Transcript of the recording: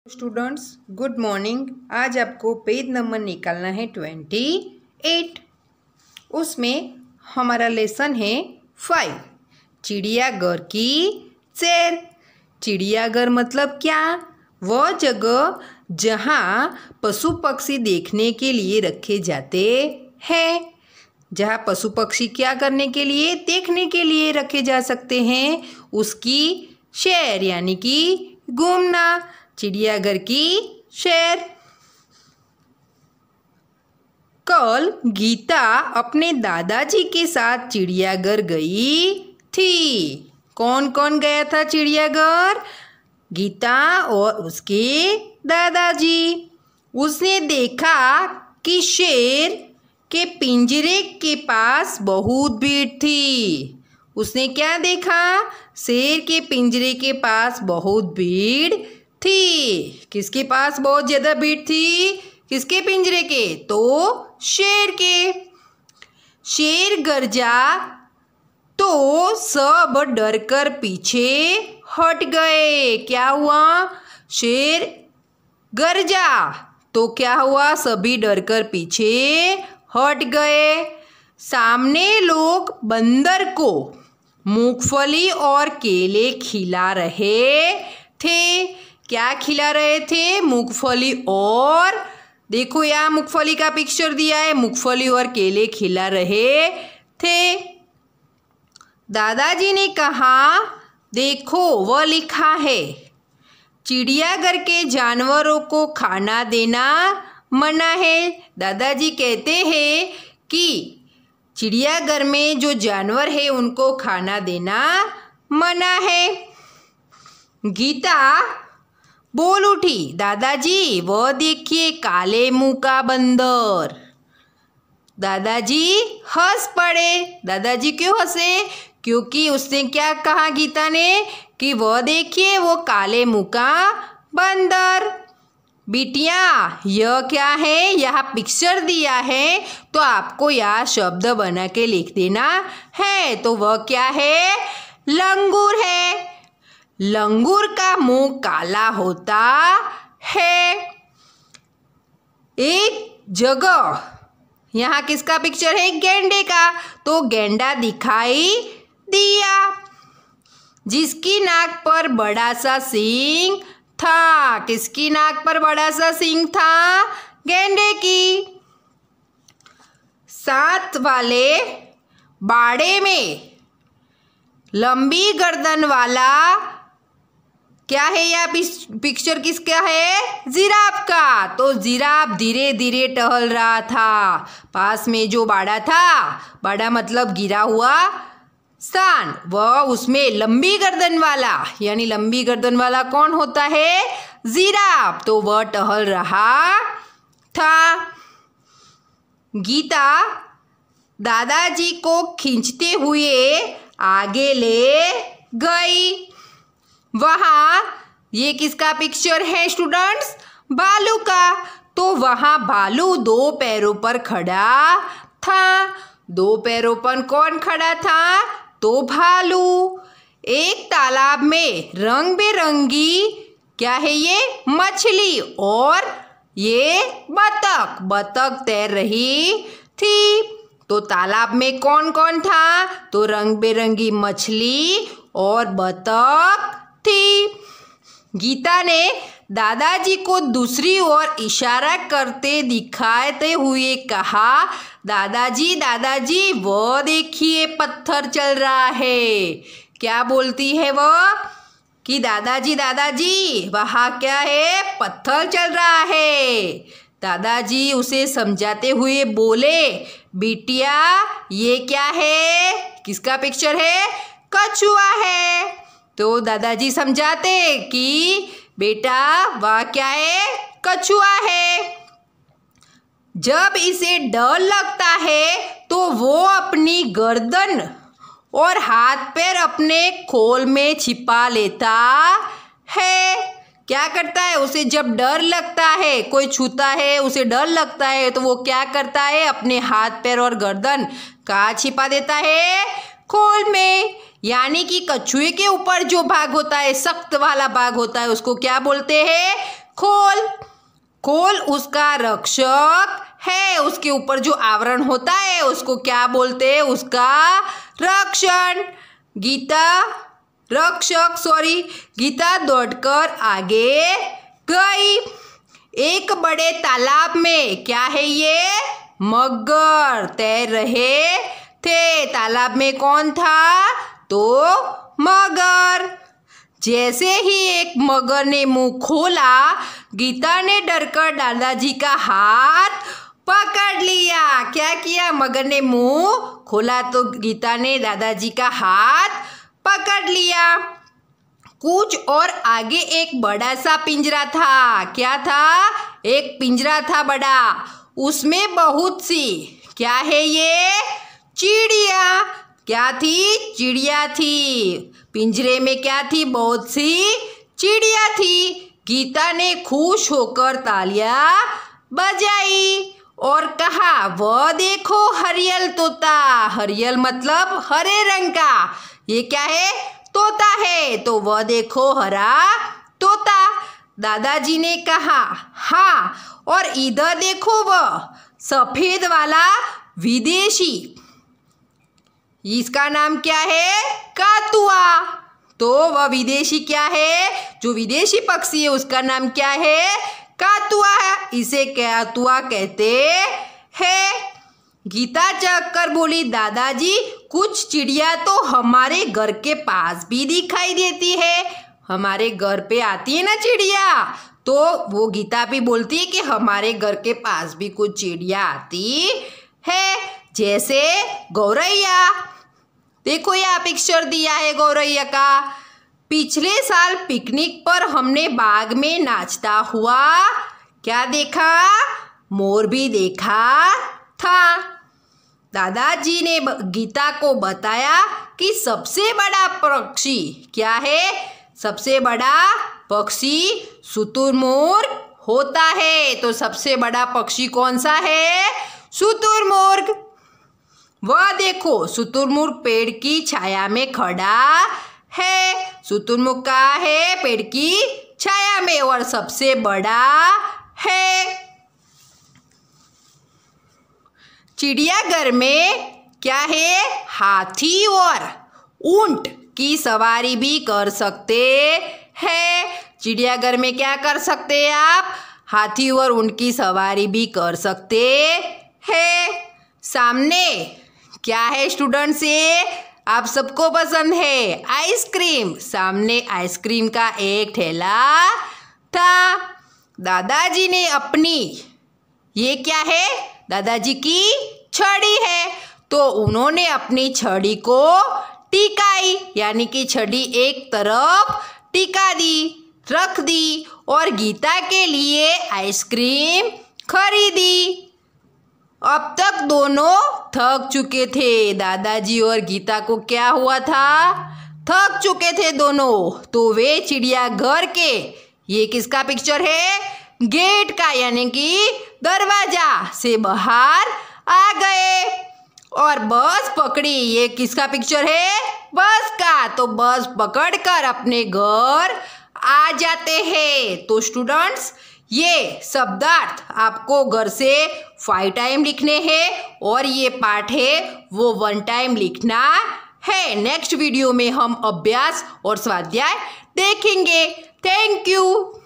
Students good morning. आज आपको page number निकालना है 28। उसमें हमारा लेसन है 5 चिड़ियाघर की सैर। चिड़ियाघर मतलब क्या? वह जगह जहाँ पशु पक्षी देखने के लिए रखे जाते हैं, जहाँ पशु पक्षी क्या करने के लिए, देखने के लिए रखे जा सकते हैं, उसकी सैर यानी कि घूमना। चिड़ियाघर की सैर। कल गीता अपने दादाजी के साथ चिड़ियाघर गई थी। कौन कौन गया था चिड़ियाघर? गीता और उसके दादाजी। उसने देखा कि शेर के पिंजरे के पास बहुत भीड़ थी। उसने क्या देखा? शेर के पिंजरे के पास बहुत भीड़ थी। किसके पास बहुत ज़्यादा भीड़ थी? किसके पिंजरे के? तो शेर के। शेर गरजा तो सब डरकर पीछे हट गए। क्या हुआ? शेर गरजा तो क्या हुआ? सभी डरकर पीछे हट गए। सामने लोग बंदर को मूंगफली और केले खिला रहे थे। क्या खिला रहे थे? मूंगफली और, देखो यहाँ मूंगफली का पिक्चर दिया है, मूंगफली और केले खिला रहे थे। दादाजी ने कहा, देखो वह लिखा है, चिड़ियाघर के जानवरों को खाना देना मना है। दादाजी कहते हैं कि चिड़ियाघर में जो जानवर है उनको खाना देना मना है। गीता बोल उठी, दादाजी वह देखिए काले मुंह का बंदर। दादाजी हंस पड़े। दादाजी क्यों हंसे? क्योंकि उसने क्या कहा गीता ने कि वह देखिए वो काले मुंह का बंदर। बिटिया यह क्या है? यहाँ पिक्चर दिया है तो आपको यह शब्द बना के लिख देना है। तो वह क्या है? लंगूर है। लंगूर का मुंह काला होता है। एक जगह यहाँ किसका पिक्चर है? गेंडे का। तो गेंडा दिखाई दिया जिसकी नाक पर बड़ा सा सींग था। किसकी नाक पर बड़ा सा सींग था? गेंडे की। साथ वाले बाड़े में लंबी गर्दन वाला, क्या है यह पिक्चर किसका है? जिराफ का। तो जिराफ धीरे धीरे टहल रहा था। पास में जो बाड़ा था, बाड़ा मतलब गिरा हुआ स्थान, वह उसमें लंबी गर्दन वाला, यानी लंबी गर्दन वाला कौन होता है? जिराफ। तो वह टहल रहा था। गीता दादाजी को खींचते हुए आगे ले गई। वहाँ ये किसका पिक्चर है स्टूडेंट्स? भालू का। तो वहाँ भालू 2 पैरों पर खड़ा था। 2 पैरों पर कौन खड़ा था? तो भालू। एक तालाब में रंग बिरंगी, क्या है ये? मछली और ये बतख तैर रही थी। तो तालाब में कौन कौन था? तो रंग बिरंगी मछली और बतख थी। गीता ने दादाजी को दूसरी ओर इशारा करते दिखाते हुए कहा, दादाजी दादाजी वो देखिए पत्थर चल रहा है। क्या बोलती है वो? कि दादाजी दादाजी वहाँ क्या है? पत्थर चल रहा है। दादाजी उसे समझाते हुए बोले, बिटिया ये क्या है? किसका पिक्चर है? कछुआ है। तो दादाजी समझाते कि बेटा वह क्या है? कछुआ है। जब इसे डर लगता है तो वो अपनी गर्दन और हाथ पैर अपने खोल में छिपा लेता है। क्या करता है? उसे जब डर लगता है, कोई छूता है, उसे डर लगता है, तो वो क्या करता है? अपने हाथ पैर और गर्दन कहाँ छिपा देता है? खोल में। यानी कि कछुए के ऊपर जो भाग होता है, सख्त वाला भाग होता है, उसको क्या बोलते हैं? खोल। खोल उसका रक्षक है, उसके ऊपर जो आवरण होता है उसको क्या बोलते हैं? उसका रक्षण। गीता दौड़कर आगे गई। एक बड़े तालाब में क्या है ये? मगर तैर रहे थे। तालाब में कौन था? तो मगर। जैसे ही एक मगर ने मुंह खोला, गीता ने डरकर दादाजी का हाथ पकड़ लिया। क्या किया? मगर ने मुंह खोला तो गीता ने दादाजी का हाथ पकड़ लिया। कुछ और आगे एक बड़ा सा पिंजरा था। क्या था? एक पिंजरा था बड़ा, उसमें बहुत सी क्या है ये? चिड़िया। क्या थी? चिड़िया थी। पिंजरे में क्या थी? बहुत सी चिड़िया थी। गीता ने खुश होकर तालियां बजाई और कहा, वह देखो हरियल तोता। हरियल मतलब हरे रंग का। ये क्या है? तोता है। तो वह देखो हरा तोता। दादाजी ने कहा, हाँ, और इधर देखो वह सफेद वाला विदेशी। इसका नाम क्या है? कातुआ। तो वह विदेशी क्या है? जो विदेशी पक्षी है उसका नाम क्या है? कातुआ है। इसे कातुआ कहते हैं। गीता चक्कर बोली, दादाजी कुछ चिड़िया तो हमारे घर के पास भी दिखाई देती है। हमारे घर पे आती है ना चिड़िया, तो वो गीता भी बोलती है कि हमारे घर के पास भी कुछ चिड़िया आती है, जैसे गौरैया। देखो यहाँ पिक्चर दिया है गौरैया का। पिछले साल पिकनिक पर हमने बाग में नाचता हुआ क्या देखा? मोर भी देखा था। दादाजी ने गीता को बताया कि सबसे बड़ा पक्षी क्या है? सबसे बड़ा पक्षी शुतुरमुर्ग होता है। तो सबसे बड़ा पक्षी कौन सा है? शुतुरमुर्ग। वह देखो शुतुरमुर्ग पेड़ की छाया में खड़ा है। शुतुरमुर्ग कहाँ है? पेड़ की छाया में, और सबसे बड़ा है। चिड़ियाघर में क्या है? हाथी और ऊंट की सवारी भी कर सकते हैं। चिड़ियाघर में क्या कर सकते हैं आप? हाथी और ऊंट की सवारी भी कर सकते हैं। सामने क्या है स्टूडेंट्स? ये आप सबको पसंद है आइसक्रीम। सामने आइसक्रीम का एक ठेला था। दादाजी ने अपनी, ये क्या है? दादाजी की छड़ी है, तो उन्होंने अपनी छड़ी को टिकाई, यानी कि छड़ी एक तरफ टिका दी, रख दी, और गीता के लिए आइसक्रीम खरीदी। अब तक दोनों थक चुके थे। दादाजी और गीता को क्या हुआ था? थक चुके थे दोनों। तो वे चिड़ियाघर के, ये किसका पिक्चर है? गेट का, यानी कि दरवाजा से बाहर आ गए और बस पकड़ी। ये किसका पिक्चर है? बस का। तो बस पकड़कर अपने घर आ जाते हैं। तो स्टूडेंट्स, ये शब्दार्थ आपको घर से 5 टाइम लिखने हैं और ये पाठ है वो 1 टाइम लिखना है। नेक्स्ट वीडियो में हम अभ्यास और स्वाध्याय देखेंगे। Thank you.